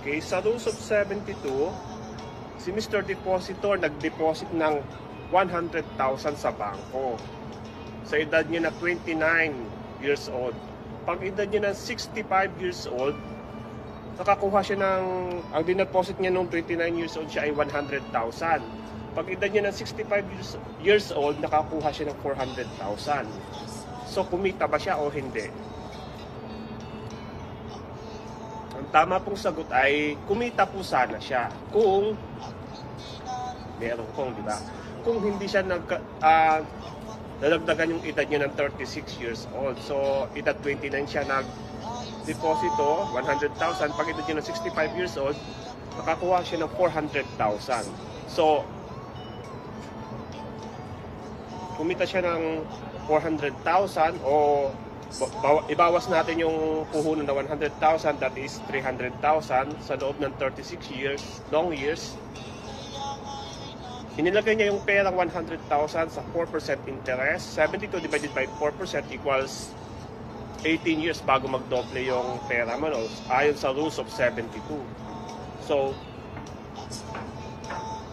Okay, sa rules of 72, si Mr. Depositor nag-deposit ng 100,000 sa bangko. Sa edad niya na 29 years old. Pag edad niya na 65 years old, nakakuha siya ng, ang dineposit niya nung 29 years old siya ay 100,000. Pag edad niya ng 65 years old, nakakuha siya ng 400,000. So, kumita ba siya o hindi? Ang tama pong sagot ay kumita po sana siya kung meron kong, di ba? Kung hindi siya nadagdagan yung edad niya ng 36 years old. So, edad 29 siya nag-deposito, 100,000. Pag edad niya ng 65 years old, nakakuha siya ng 400,000. So, kumita siya ng 400,000 o ibawas natin yung puhunan na 100,000, that is 300,000 sa loob ng 36 years, long years. Inilagay niya yung perang 100,000 sa 4% interest. 72 divided by 4% equals 18 years bago magdoble yung pera mo, no? Ayon sa rules of 72. So,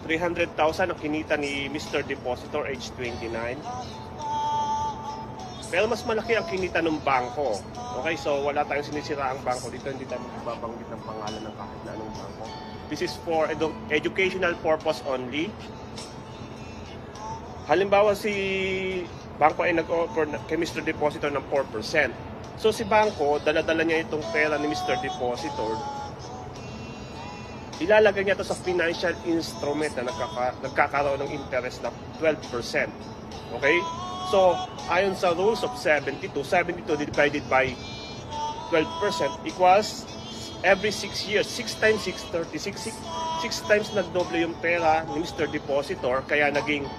300,000 ang kinita ni Mr. Depositor, age 29. Pero mas malaki ang kinita ng bangko. Okay, so wala tayong sinisira ang bangko. Dito hindi tayo magbabanggit ng pangalan ng kahit na anong bangko. This is for educational purpose only. Halimbawa si bangko ay nag-offer kay Mr. Depositor ng 4%. So si bangko, dala-dala niya itong pera ni Mr. Depositor. Ilalagay niya ito sa financial instrument na nagkakaroon ng interest na 12%. Okay? So, ayon sa rules of 72, 72 divided by 12% equals every 6 years. 6 times 6, 36. 6 times nagdoble yung pera ni Mr. Depositor, kaya naging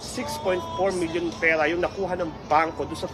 6.4 million pera yung nakuha ng bangko doon sa